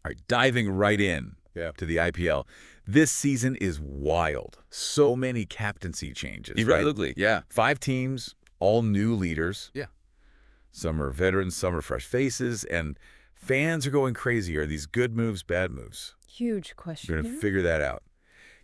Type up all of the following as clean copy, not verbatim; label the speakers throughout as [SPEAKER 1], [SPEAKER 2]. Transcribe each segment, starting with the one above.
[SPEAKER 1] All right, diving right in to the IPL. This season is wild. So many captaincy changes, right?
[SPEAKER 2] Absolutely, yeah.
[SPEAKER 1] 5 teams, all new leaders.
[SPEAKER 2] Yeah.
[SPEAKER 1] Some are veterans, some are fresh faces, and fans are going crazy. Are these good moves, bad moves?
[SPEAKER 3] Huge question.
[SPEAKER 1] We're going to figure that out.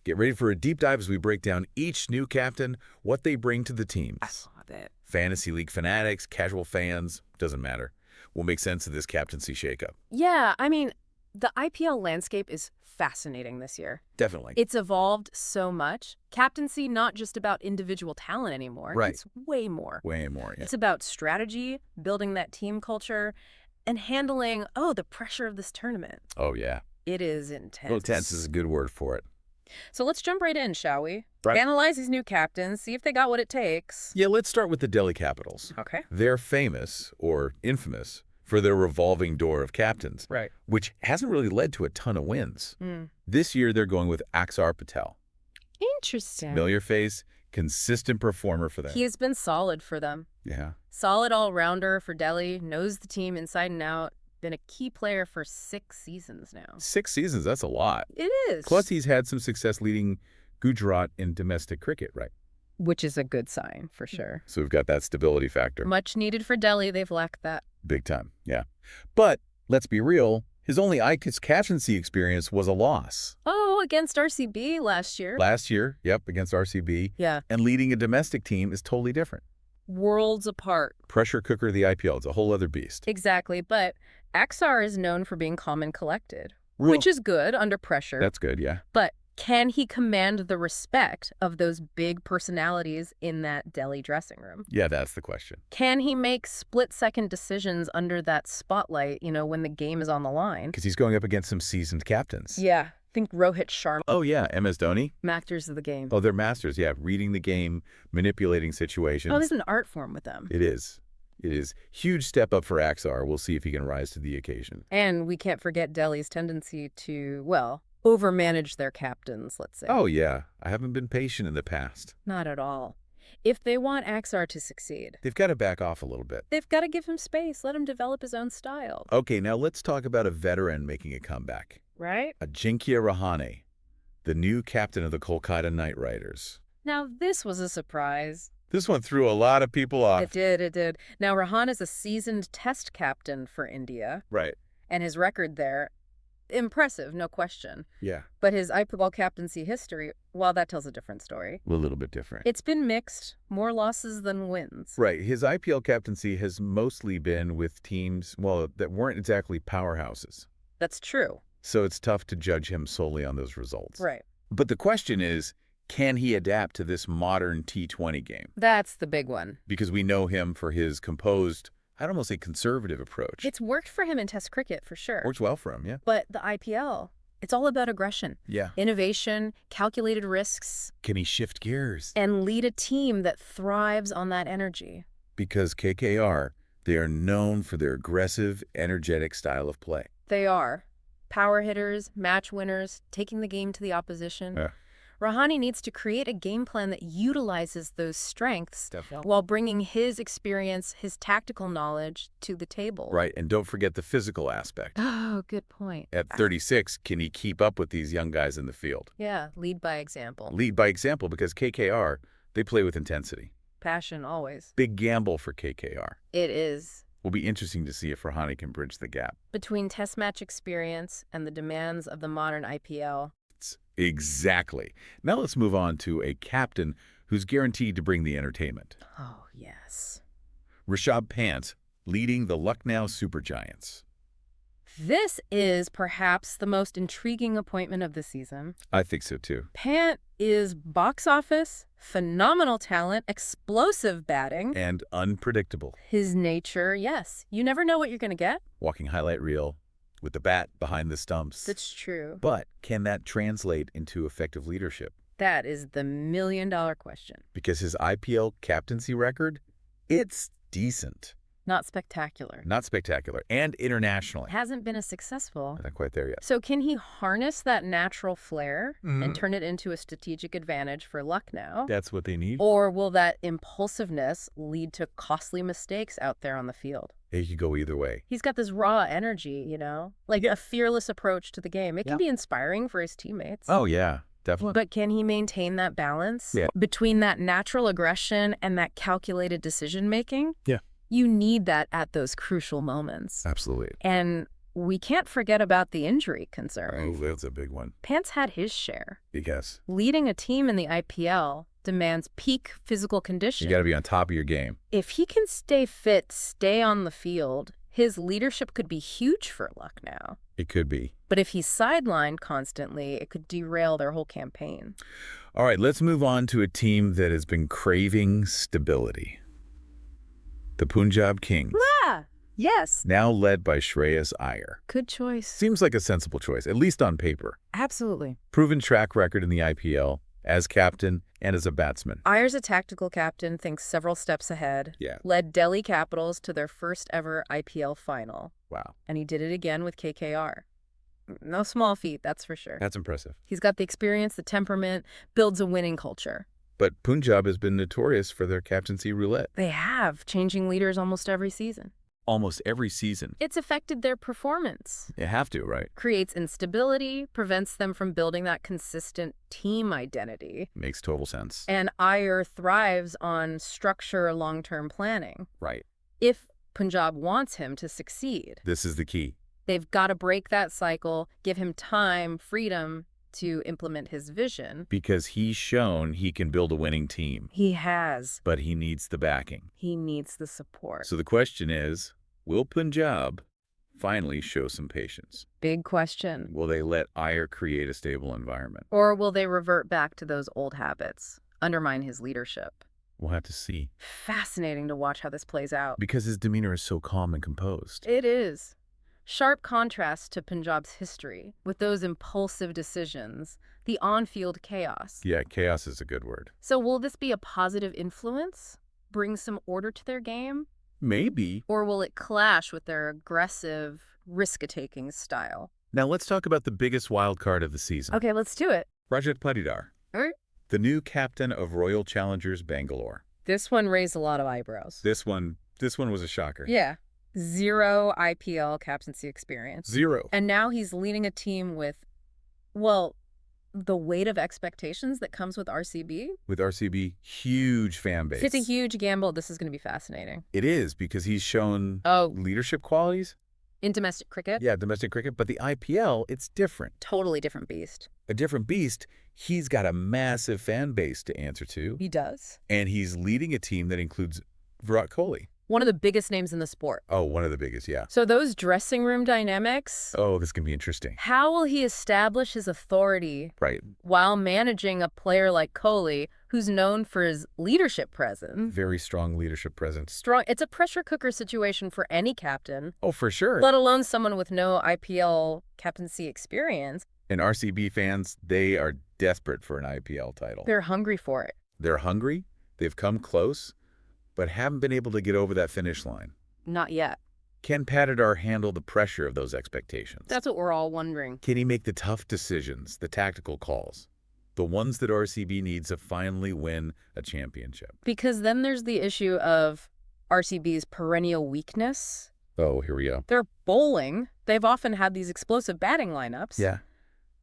[SPEAKER 1] Get ready for a deep dive as we break down each new captain, what they bring to the teams.
[SPEAKER 3] I love it.
[SPEAKER 1] Fantasy league fanatics, casual fans, doesn't matter. We'll make sense of this captaincy shakeup.
[SPEAKER 3] Yeah, I mean, the IPL landscape is fascinating this year.
[SPEAKER 1] Definitely.
[SPEAKER 3] It's evolved so much. Captaincy, not just about individual talent anymore.
[SPEAKER 1] Right.
[SPEAKER 3] It's way more.
[SPEAKER 1] Way more, yeah.
[SPEAKER 3] It's about strategy, building that team culture, and handling, the pressure of this tournament.
[SPEAKER 1] Oh, yeah.
[SPEAKER 3] It is intense.
[SPEAKER 1] Well, tense is a good word for it.
[SPEAKER 3] So let's jump right in, shall we?
[SPEAKER 1] Right.
[SPEAKER 3] Analyze these new captains, see if they got what it takes.
[SPEAKER 1] Yeah, let's start with the Delhi Capitals.
[SPEAKER 3] Okay.
[SPEAKER 1] They're famous, or infamous, for their revolving door of captains.
[SPEAKER 3] Right.
[SPEAKER 1] Which hasn't really led to a ton of wins. This year, they're going with Axar Patel.
[SPEAKER 3] Interesting.
[SPEAKER 1] Familiar face, consistent performer for them.
[SPEAKER 3] He has been solid for them.
[SPEAKER 1] Yeah.
[SPEAKER 3] Solid all-rounder for Delhi, knows the team inside and out, been a key player for 6 seasons now.
[SPEAKER 1] 6 seasons, that's a lot.
[SPEAKER 3] It is.
[SPEAKER 1] Plus, he's had some success leading Gujarat in domestic cricket, right?
[SPEAKER 3] Which is a good sign, for sure.
[SPEAKER 1] So we've got that stability factor.
[SPEAKER 3] Much needed for Delhi. They've lacked that.
[SPEAKER 1] Big time, yeah. But let's be real, his only IPL captaincy experience was a loss.
[SPEAKER 3] Oh, against RCB last year.
[SPEAKER 1] Last year, yep, against RCB.
[SPEAKER 3] Yeah.
[SPEAKER 1] And leading a domestic team is totally different.
[SPEAKER 3] Worlds apart.
[SPEAKER 1] Pressure cooker of the IPL, it's a whole other beast.
[SPEAKER 3] Exactly, but Axar is known for being calm and collected,
[SPEAKER 1] Real.
[SPEAKER 3] which is good under pressure.
[SPEAKER 1] That's good, yeah.
[SPEAKER 3] But can he command the respect of those big personalities in that Delhi dressing room?
[SPEAKER 1] Yeah, that's the question.
[SPEAKER 3] Can he make split-second decisions under that spotlight, when the game is on the line?
[SPEAKER 1] Because he's going up against some seasoned captains.
[SPEAKER 3] Yeah. Think Rohit Sharma.
[SPEAKER 1] Oh, yeah, MS Dhoni.
[SPEAKER 3] Masters of the game.
[SPEAKER 1] Oh, they're masters, yeah. Reading the game, manipulating situations.
[SPEAKER 3] Oh, there's an art form with them.
[SPEAKER 1] It is. It is. Huge step up for Axar. We'll see if he can rise to the occasion.
[SPEAKER 3] And we can't forget Delhi's tendency to, overmanage their captains, let's say.
[SPEAKER 1] Oh, yeah. I haven't been patient in the past.
[SPEAKER 3] Not at all. If they want Axar to succeed,
[SPEAKER 1] They've got to back off a little bit.
[SPEAKER 3] they've got to give him space, let him develop his own style.
[SPEAKER 1] Okay, now let's talk about a veteran making a comeback.
[SPEAKER 3] Right?
[SPEAKER 1] Ajinkya Rahane, the new captain of the Kolkata Knight Riders.
[SPEAKER 3] Now, this was a surprise.
[SPEAKER 1] This one threw a lot of people off.
[SPEAKER 3] It did. Now, Rahane is a seasoned test captain for India,
[SPEAKER 1] Right.
[SPEAKER 3] and his record there, impressive, no question.
[SPEAKER 1] Yeah.
[SPEAKER 3] But his IPL captaincy history, that tells a different story.
[SPEAKER 1] A little bit different.
[SPEAKER 3] It's been mixed, more losses than wins.
[SPEAKER 1] Right. His IPL captaincy has mostly been with teams, that weren't exactly powerhouses.
[SPEAKER 3] That's true.
[SPEAKER 1] So it's tough to judge him solely on those results.
[SPEAKER 3] Right.
[SPEAKER 1] But the question is, can he adapt to this modern T20 game?
[SPEAKER 3] That's the big one.
[SPEAKER 1] Because we know him for his composed, I'd almost say conservative approach.
[SPEAKER 3] It's worked for him in Test cricket, for sure.
[SPEAKER 1] Works well for him, yeah.
[SPEAKER 3] But the IPL, it's all about aggression.
[SPEAKER 1] Yeah.
[SPEAKER 3] Innovation, calculated risks.
[SPEAKER 1] Can he shift gears?
[SPEAKER 3] And lead a team that thrives on that energy.
[SPEAKER 1] Because KKR, they are known for their aggressive, energetic style of play.
[SPEAKER 3] They are. Power hitters, match winners, taking the game to the opposition.
[SPEAKER 1] Yeah.
[SPEAKER 3] Rahane needs to create a game plan that utilizes those strengths
[SPEAKER 1] Definitely.
[SPEAKER 3] while bringing his experience, his tactical knowledge to the table.
[SPEAKER 1] Right, and don't forget the physical aspect.
[SPEAKER 3] Oh, good point.
[SPEAKER 1] At 36, can he keep up with these young guys in the field?
[SPEAKER 3] Yeah, lead by example.
[SPEAKER 1] Lead by example, because KKR, they play with intensity.
[SPEAKER 3] Passion, always.
[SPEAKER 1] Big gamble for KKR.
[SPEAKER 3] It is.
[SPEAKER 1] Will be interesting to see if Rahane can bridge the gap.
[SPEAKER 3] Between test match experience and the demands of the modern IPL.
[SPEAKER 1] Exactly. Now let's move on to a captain who's guaranteed to bring the entertainment.
[SPEAKER 3] Oh, yes.
[SPEAKER 1] Rishabh Pant, leading the Lucknow Supergiants.
[SPEAKER 3] This is perhaps the most intriguing appointment of the season.
[SPEAKER 1] I think so too.
[SPEAKER 3] Pant is box office, phenomenal talent, explosive batting.
[SPEAKER 1] And unpredictable.
[SPEAKER 3] His nature, yes. You never know what you're going to get.
[SPEAKER 1] Walking highlight reel with the bat behind the stumps.
[SPEAKER 3] That's true.
[SPEAKER 1] But can that translate into effective leadership?
[SPEAKER 3] That is the million-dollar question.
[SPEAKER 1] Because his IPL captaincy record, it's decent.
[SPEAKER 3] Not spectacular.
[SPEAKER 1] Not spectacular. And internationally.
[SPEAKER 3] Hasn't been as successful.
[SPEAKER 1] Not quite there yet.
[SPEAKER 3] So can he harness that natural flair and turn it into a strategic advantage for Lucknow?
[SPEAKER 1] That's what they need.
[SPEAKER 3] Or will that impulsiveness lead to costly mistakes out there on the field?
[SPEAKER 1] It could go either way.
[SPEAKER 3] He's got this raw energy, like a fearless approach to the game. It can be inspiring for his teammates.
[SPEAKER 1] Oh, yeah. Definitely.
[SPEAKER 3] But can he maintain that balance between that natural aggression and that calculated decision-making?
[SPEAKER 1] Yeah.
[SPEAKER 3] You need that at those crucial moments.
[SPEAKER 1] Absolutely.
[SPEAKER 3] And we can't forget about the injury concern.
[SPEAKER 1] Oh, that's a big one.
[SPEAKER 3] Pant's had his share.
[SPEAKER 1] Because
[SPEAKER 3] Leading a team in the IPL demands peak physical condition.
[SPEAKER 1] you got to be on top of your game.
[SPEAKER 3] If he can stay fit, stay on the field, his leadership could be huge for Lucknow.
[SPEAKER 1] It could be.
[SPEAKER 3] But if he's sidelined constantly, it could derail their whole campaign.
[SPEAKER 1] All right, let's move on to a team that has been craving stability. The Punjab Kings.
[SPEAKER 3] Ah, yes.
[SPEAKER 1] Now led by Shreyas Iyer.
[SPEAKER 3] Good choice.
[SPEAKER 1] Seems like a sensible choice, at least on paper.
[SPEAKER 3] Absolutely.
[SPEAKER 1] Proven track record in the IPL, as captain and as a batsman.
[SPEAKER 3] Iyer's a tactical captain, thinks several steps ahead.
[SPEAKER 1] Yeah.
[SPEAKER 3] Led Delhi Capitals to their first ever IPL final.
[SPEAKER 1] Wow.
[SPEAKER 3] And he did it again with KKR. No small feat, that's for sure.
[SPEAKER 1] That's impressive.
[SPEAKER 3] He's got the experience, the temperament, builds a winning culture.
[SPEAKER 1] But Punjab has been notorious for their captaincy roulette.
[SPEAKER 3] They have, changing leaders almost every season.
[SPEAKER 1] Almost every season.
[SPEAKER 3] It's affected their performance.
[SPEAKER 1] You have to, right?
[SPEAKER 3] Creates instability, prevents them from building that consistent team identity.
[SPEAKER 1] Makes total sense.
[SPEAKER 3] And Iyer thrives on structure, long-term planning.
[SPEAKER 1] Right.
[SPEAKER 3] If Punjab wants him to succeed,
[SPEAKER 1] This is the key.
[SPEAKER 3] they've got to break that cycle, give him time, freedom to implement his vision.
[SPEAKER 1] Because he's shown he can build a winning team.
[SPEAKER 3] He has.
[SPEAKER 1] But he needs the backing.
[SPEAKER 3] He needs the support.
[SPEAKER 1] So the question is, will Punjab finally show some patience?
[SPEAKER 3] Big question.
[SPEAKER 1] Will they let Iyer create a stable environment?
[SPEAKER 3] Or will they revert back to those old habits, undermine his leadership?
[SPEAKER 1] We'll have to see.
[SPEAKER 3] Fascinating to watch how this plays out.
[SPEAKER 1] Because his demeanor is so calm and composed.
[SPEAKER 3] It is. Sharp contrast to Punjab's history, with those impulsive decisions, the on-field chaos.
[SPEAKER 1] Yeah, chaos is a good word.
[SPEAKER 3] So will this be a positive influence? Bring some order to their game?
[SPEAKER 1] Maybe.
[SPEAKER 3] Or will it clash with their aggressive, risk-taking style?
[SPEAKER 1] Now let's talk about the biggest wild card of the season.
[SPEAKER 3] Okay, let's do it.
[SPEAKER 1] Rajat Patidar, the new captain of Royal Challengers Bangalore.
[SPEAKER 3] This one raised a lot of eyebrows.
[SPEAKER 1] This one was a shocker.
[SPEAKER 3] Yeah. 0 IPL captaincy experience.
[SPEAKER 1] 0.
[SPEAKER 3] And now he's leading a team with, well, the weight of expectations that comes with RCB.
[SPEAKER 1] With RCB, huge fan base.
[SPEAKER 3] It's a huge gamble. This is going to be fascinating.
[SPEAKER 1] It is, because he's shown leadership qualities.
[SPEAKER 3] In domestic cricket?
[SPEAKER 1] Yeah, domestic cricket. But the IPL, it's different.
[SPEAKER 3] Totally different beast.
[SPEAKER 1] A different beast. He's got a massive fan base to answer to.
[SPEAKER 3] He does.
[SPEAKER 1] And he's leading a team that includes Virat Kohli.
[SPEAKER 3] One of the biggest names in the sport.
[SPEAKER 1] Oh, one of the biggest, yeah.
[SPEAKER 3] So those dressing room dynamics.
[SPEAKER 1] Oh, this can be interesting.
[SPEAKER 3] How will he establish his authority while managing a player like Kohli, who's known for his leadership presence?
[SPEAKER 1] Very strong leadership presence.
[SPEAKER 3] Strong. It's a pressure cooker situation for any captain.
[SPEAKER 1] Oh, for sure.
[SPEAKER 3] Let alone someone with no IPL captaincy experience.
[SPEAKER 1] And RCB fans, they are desperate for an IPL title.
[SPEAKER 3] They're hungry for it.
[SPEAKER 1] They're hungry. They've come close, but haven't been able to get over that finish line.
[SPEAKER 3] Not yet.
[SPEAKER 1] Can Patidar handle the pressure of those expectations?
[SPEAKER 3] That's what we're all wondering.
[SPEAKER 1] Can he make the tough decisions, the tactical calls, the ones that RCB needs to finally win a championship?
[SPEAKER 3] Because then there's the issue of RCB's perennial weakness.
[SPEAKER 1] Oh, here we go.
[SPEAKER 3] They're bowling. They've often had these explosive batting lineups.
[SPEAKER 1] Yeah.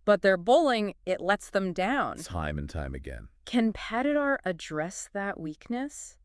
[SPEAKER 3] But their bowling, it lets them down.
[SPEAKER 1] Time and time again.
[SPEAKER 3] Can Patidar address that weakness?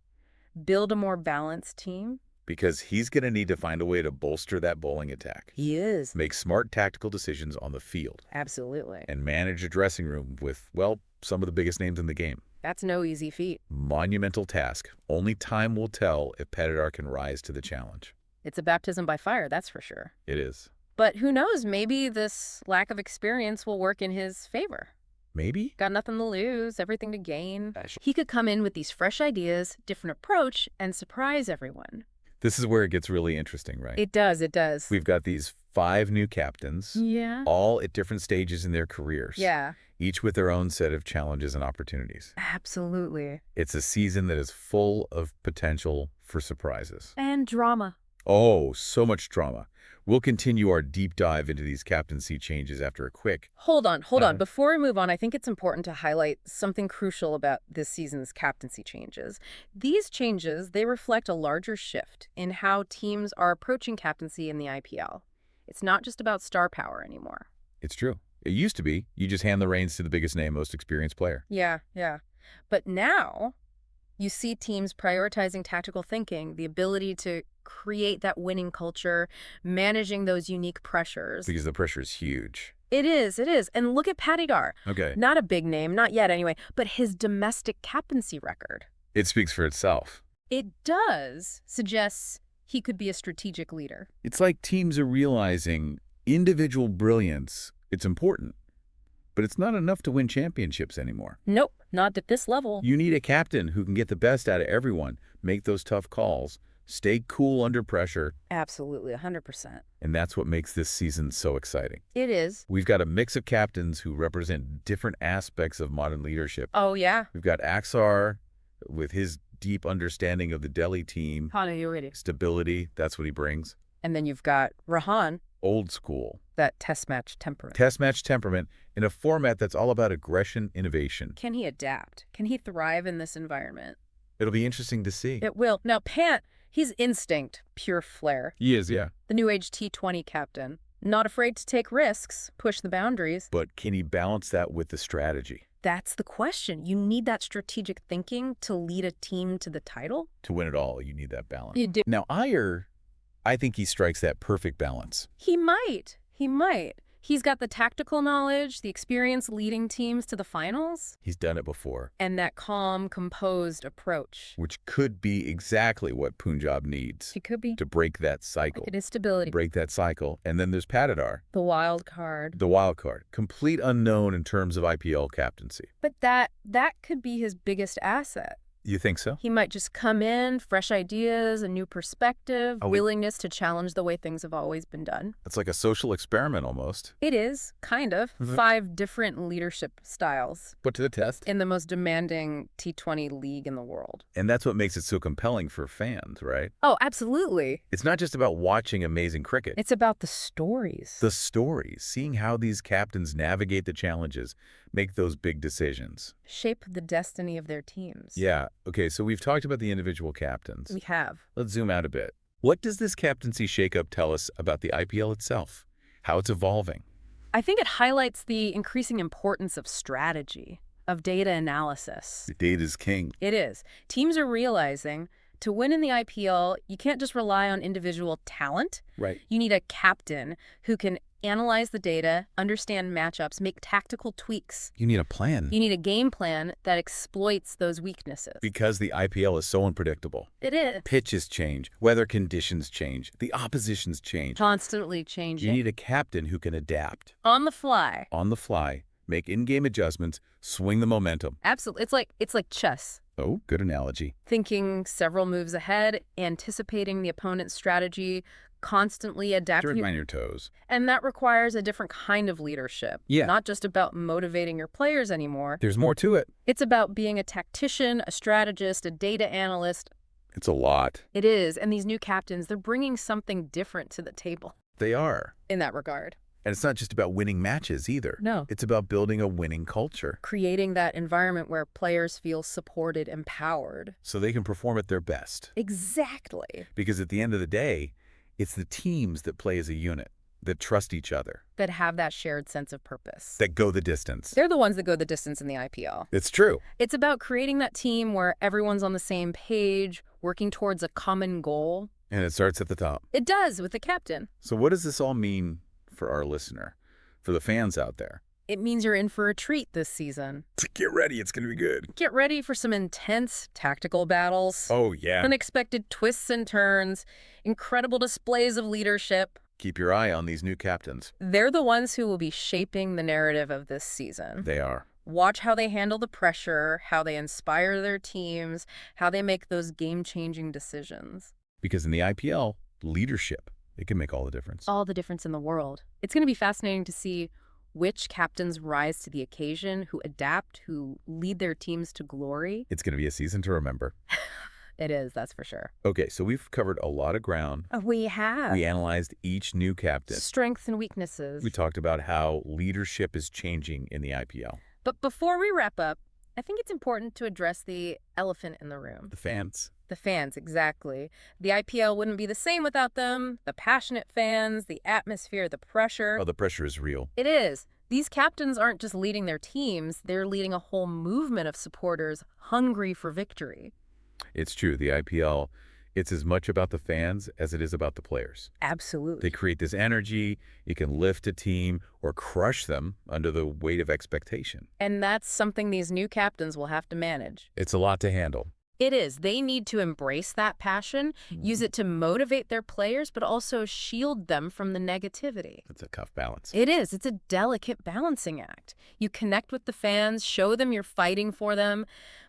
[SPEAKER 3] Build a more balanced team?
[SPEAKER 1] Because he's going to need to find a way to bolster that bowling attack.
[SPEAKER 3] He is.
[SPEAKER 1] Make smart tactical decisions on the field.
[SPEAKER 3] Absolutely.
[SPEAKER 1] And manage a dressing room with, well, some of the biggest names in the game.
[SPEAKER 3] That's no easy feat.
[SPEAKER 1] Monumental task. Only time will tell if Patidar can rise to the challenge.
[SPEAKER 3] It's a baptism by fire, that's for sure.
[SPEAKER 1] It is.
[SPEAKER 3] But who knows, maybe this lack of experience will work in his favor.
[SPEAKER 1] Maybe?
[SPEAKER 3] Got nothing to lose, everything to gain. He could come in with these fresh ideas, different approach, and surprise everyone.
[SPEAKER 1] This is where it gets really interesting, right?
[SPEAKER 3] It does, it does.
[SPEAKER 1] We've got these 5 new captains,
[SPEAKER 3] Yeah.
[SPEAKER 1] all at different stages in their careers.
[SPEAKER 3] Yeah.
[SPEAKER 1] Each with their own set of challenges and opportunities.
[SPEAKER 3] Absolutely.
[SPEAKER 1] It's a season that is full of potential for surprises.
[SPEAKER 3] And drama.
[SPEAKER 1] Oh, so much drama. We'll continue our deep dive into these captaincy changes after a quick...
[SPEAKER 3] Hold on. Before we move on, I think it's important to highlight something crucial about this season's captaincy changes. These changes, they reflect a larger shift in how teams are approaching captaincy in the IPL. It's not just about star power anymore.
[SPEAKER 1] It's true. It used to be. You just hand the reins to the biggest name, most experienced player.
[SPEAKER 3] Yeah. But now, you see teams prioritizing tactical thinking, the ability to create that winning culture, managing those unique pressures.
[SPEAKER 1] Because the pressure is huge.
[SPEAKER 3] It is. And look at Patidar.
[SPEAKER 1] Okay.
[SPEAKER 3] Not a big name, not yet anyway, but his domestic captaincy record.
[SPEAKER 1] It speaks for itself.
[SPEAKER 3] It does suggest he could be a strategic leader.
[SPEAKER 1] It's like teams are realizing individual brilliance, it's important. But it's not enough to win championships anymore.
[SPEAKER 3] Nope, not at this level.
[SPEAKER 1] You need a captain who can get the best out of everyone, make those tough calls, stay cool under pressure.
[SPEAKER 3] Absolutely, 100%.
[SPEAKER 1] And that's what makes this season so exciting.
[SPEAKER 3] It is.
[SPEAKER 1] We've got a mix of captains who represent different aspects of modern leadership.
[SPEAKER 3] Oh, yeah.
[SPEAKER 1] We've got Axar with his deep understanding of the Delhi team. Stability, that's what he brings.
[SPEAKER 3] And then you've got Rahane.
[SPEAKER 1] Old school.
[SPEAKER 3] That test match temperament.
[SPEAKER 1] Test match temperament in a format that's all about aggression, innovation.
[SPEAKER 3] Can he adapt? Can he thrive in this environment?
[SPEAKER 1] It'll be interesting to see.
[SPEAKER 3] It will. Now, Pant, he's instinct, pure flair.
[SPEAKER 1] He is, yeah.
[SPEAKER 3] The new age T20 captain. Not afraid to take risks, push the boundaries.
[SPEAKER 1] But can he balance that with the strategy?
[SPEAKER 3] That's the question. You need that strategic thinking to lead a team to the title.
[SPEAKER 1] To win it all, you need that balance.
[SPEAKER 3] You do.
[SPEAKER 1] Now, Iyer, I think he strikes that perfect balance.
[SPEAKER 3] He might. He's got the tactical knowledge, the experience leading teams to the finals.
[SPEAKER 1] He's done it before.
[SPEAKER 3] And that calm, composed approach.
[SPEAKER 1] Which could be exactly what Punjab needs.
[SPEAKER 3] It could be.
[SPEAKER 1] To break that cycle.
[SPEAKER 3] It is stability.
[SPEAKER 1] Break that cycle. And then there's Patidar.
[SPEAKER 3] The wild card.
[SPEAKER 1] The wild card. Complete unknown in terms of IPL captaincy.
[SPEAKER 3] But that could be his biggest asset.
[SPEAKER 1] You think so?
[SPEAKER 3] He might just come in, fresh ideas, a new perspective, willingness to challenge the way things have always been done.
[SPEAKER 1] It's like a social experiment almost.
[SPEAKER 3] It is, kind of. 5 different leadership styles.
[SPEAKER 1] Put to the test.
[SPEAKER 3] In the most demanding T20 league in the world.
[SPEAKER 1] And that's what makes it so compelling for fans, right?
[SPEAKER 3] Oh, absolutely.
[SPEAKER 1] It's not just about watching amazing cricket.
[SPEAKER 3] It's about the stories.
[SPEAKER 1] The stories. Seeing how these captains navigate the challenges, make those big decisions.
[SPEAKER 3] Shape the destiny of their teams.
[SPEAKER 1] Yeah. Okay, so we've talked about the individual captains.
[SPEAKER 3] We have.
[SPEAKER 1] Let's zoom out a bit. What does this captaincy shakeup tell us about the IPL itself? How it's evolving?
[SPEAKER 3] I think it highlights the increasing importance of strategy, of data analysis.
[SPEAKER 1] Data's king.
[SPEAKER 3] It is. Teams are realizing to win in the IPL, you can't just rely on individual talent.
[SPEAKER 1] Right.
[SPEAKER 3] You need a captain who can analyze the data, understand matchups, make tactical tweaks.
[SPEAKER 1] You need a plan.
[SPEAKER 3] You need a game plan that exploits those weaknesses.
[SPEAKER 1] Because the IPL is so unpredictable.
[SPEAKER 3] It is.
[SPEAKER 1] Pitches change, weather conditions change, the oppositions change.
[SPEAKER 3] Constantly changing.
[SPEAKER 1] You need a captain who can adapt.
[SPEAKER 3] On the fly.
[SPEAKER 1] On the fly. Make in-game adjustments, swing the momentum.
[SPEAKER 3] Absolutely. It's like chess.
[SPEAKER 1] Oh, good analogy.
[SPEAKER 3] Thinking several moves ahead, anticipating the opponent's strategy, constantly adapting.
[SPEAKER 1] To on your toes.
[SPEAKER 3] And that requires a different kind of leadership.
[SPEAKER 1] Yeah.
[SPEAKER 3] Not just about motivating your players anymore.
[SPEAKER 1] There's more to it.
[SPEAKER 3] It's about being a tactician, a strategist, a data analyst.
[SPEAKER 1] It's a lot.
[SPEAKER 3] It is. And these new captains, they're bringing something different to the table.
[SPEAKER 1] They are.
[SPEAKER 3] In that regard.
[SPEAKER 1] And it's not just about winning matches either.
[SPEAKER 3] No.
[SPEAKER 1] It's about building a winning culture.
[SPEAKER 3] Creating that environment where players feel supported, empowered.
[SPEAKER 1] So they can perform at their best.
[SPEAKER 3] Exactly.
[SPEAKER 1] Because at the end of the day, it's the teams that play as a unit, that trust each other.
[SPEAKER 3] That have that shared sense of purpose.
[SPEAKER 1] That go the distance.
[SPEAKER 3] They're the ones that go the distance in the IPL.
[SPEAKER 1] It's true.
[SPEAKER 3] It's about creating that team where everyone's on the same page, working towards a common goal.
[SPEAKER 1] And it starts at the top.
[SPEAKER 3] It does, with the captain.
[SPEAKER 1] So what does this all mean for our listener, for the fans out there?
[SPEAKER 3] It means you're in for a treat this season.
[SPEAKER 1] Get ready, it's going to be good.
[SPEAKER 3] Get ready for some intense tactical battles.
[SPEAKER 1] Oh, yeah.
[SPEAKER 3] Unexpected twists and turns, incredible displays of leadership.
[SPEAKER 1] Keep your eye on these new captains.
[SPEAKER 3] They're the ones who will be shaping the narrative of this season.
[SPEAKER 1] They are.
[SPEAKER 3] Watch how they handle the pressure, how they inspire their teams, how they make those game-changing decisions.
[SPEAKER 1] Because in the IPL, leadership, it can make all the difference.
[SPEAKER 3] All the difference in the world. It's going to be fascinating to see which captains rise to the occasion, who adapt, who lead their teams to glory.
[SPEAKER 1] It's going to be a season to remember.
[SPEAKER 3] It is, that's for sure.
[SPEAKER 1] Okay, so we've covered a lot of ground.
[SPEAKER 3] We have.
[SPEAKER 1] We analyzed each new captain.
[SPEAKER 3] Strengths and weaknesses.
[SPEAKER 1] We talked about how leadership is changing in the IPL.
[SPEAKER 3] But before we wrap up, I think it's important to address the elephant in the room.
[SPEAKER 1] The fans.
[SPEAKER 3] The fans, exactly. The IPL wouldn't be the same without them. The passionate fans, the atmosphere, the pressure.
[SPEAKER 1] Oh, the pressure is real.
[SPEAKER 3] It is. These captains aren't just leading their teams, they're leading a whole movement of supporters hungry for victory.
[SPEAKER 1] It's true. The IPL, it's as much about the fans as it is about the players.
[SPEAKER 3] Absolutely.
[SPEAKER 1] They create this energy. It can lift a team or crush them under the weight of expectation.
[SPEAKER 3] And that's something these new captains will have to manage.
[SPEAKER 1] It's a lot to handle.
[SPEAKER 3] It is. They need to embrace that passion, use it to motivate their players, but also shield them from the negativity.
[SPEAKER 1] It's a tough balance.
[SPEAKER 3] It is. It's a delicate balancing act. You connect with the fans, show them you're fighting for them,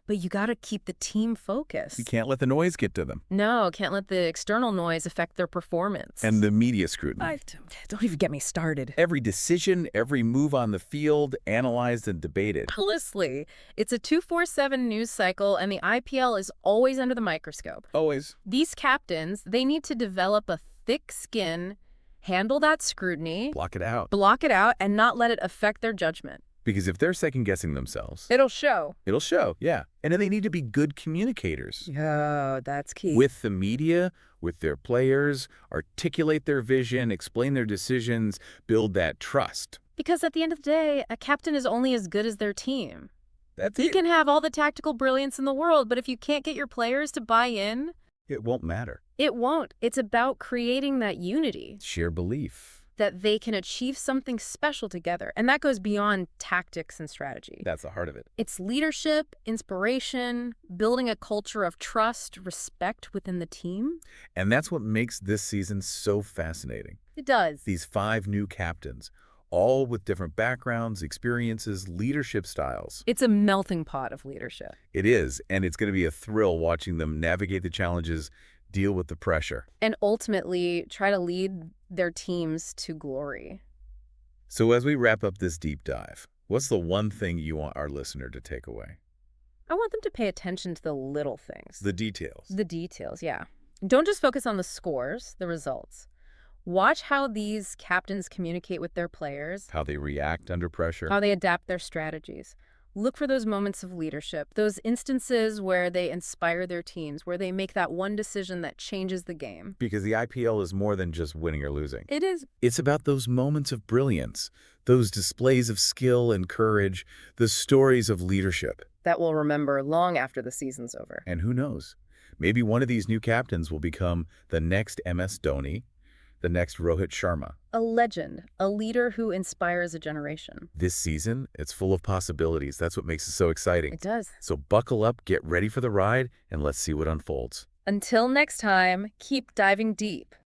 [SPEAKER 3] but you got to keep the team focused.
[SPEAKER 1] You can't let the noise get to them.
[SPEAKER 3] No, can't let the external noise affect their performance.
[SPEAKER 1] And the media scrutiny.
[SPEAKER 3] Don't even get me started.
[SPEAKER 1] Every decision, every move on the field, analyzed and debated.
[SPEAKER 3] Relentlessly. It's a 24/7 news cycle, and the IPL is always under the microscope.
[SPEAKER 1] Always.
[SPEAKER 3] These captains, they need to develop a thick skin, handle that scrutiny,
[SPEAKER 1] Block it out.
[SPEAKER 3] and not let it affect their judgment.
[SPEAKER 1] Because if they're second-guessing themselves,
[SPEAKER 3] It'll show.
[SPEAKER 1] it'll show, yeah. And then they need to be good communicators.
[SPEAKER 3] Yeah, that's key.
[SPEAKER 1] With the media, with their players, articulate their vision, explain their decisions, build that trust.
[SPEAKER 3] Because at the end of the day, a captain is only as good as their team.
[SPEAKER 1] That's
[SPEAKER 3] You
[SPEAKER 1] it.
[SPEAKER 3] can have all the tactical brilliance in the world, but if you can't get your players to buy in,
[SPEAKER 1] It won't matter.
[SPEAKER 3] it won't. It's about creating that unity,
[SPEAKER 1] Sheer belief.
[SPEAKER 3] that they can achieve something special together. And that goes beyond tactics and strategy.
[SPEAKER 1] That's the heart of it.
[SPEAKER 3] It's leadership, inspiration, building a culture of trust, respect within the team.
[SPEAKER 1] And that's what makes this season so fascinating.
[SPEAKER 3] It does.
[SPEAKER 1] These 5 new captains, all with different backgrounds, experiences, leadership styles.
[SPEAKER 3] It's a melting pot of leadership.
[SPEAKER 1] It is, and it's going to be a thrill watching them navigate the challenges, deal with the pressure.
[SPEAKER 3] And ultimately try to lead their teams to glory.
[SPEAKER 1] So as we wrap up this deep dive, what's the one thing you want our listener to take away?
[SPEAKER 3] I want them to pay attention to the little things.
[SPEAKER 1] The details.
[SPEAKER 3] The details, yeah. Don't just focus on the scores, the results. Watch how these captains communicate with their players,
[SPEAKER 1] How they react under pressure.
[SPEAKER 3] how they adapt their strategies. Look for those moments of leadership, those instances where they inspire their teams, where they make that one decision that changes the game.
[SPEAKER 1] Because the IPL is more than just winning or losing.
[SPEAKER 3] It is.
[SPEAKER 1] It's about those moments of brilliance, those displays of skill and courage, the stories of leadership.
[SPEAKER 3] That we'll remember long after the season's over.
[SPEAKER 1] And who knows, maybe one of these new captains will become the next MS Dhoni, the next Rohit Sharma.
[SPEAKER 3] A legend, a leader who inspires a generation.
[SPEAKER 1] This season, it's full of possibilities. That's what makes it so exciting.
[SPEAKER 3] It does.
[SPEAKER 1] So buckle up, get ready for the ride, and let's see what unfolds.
[SPEAKER 3] Until next time, keep diving deep.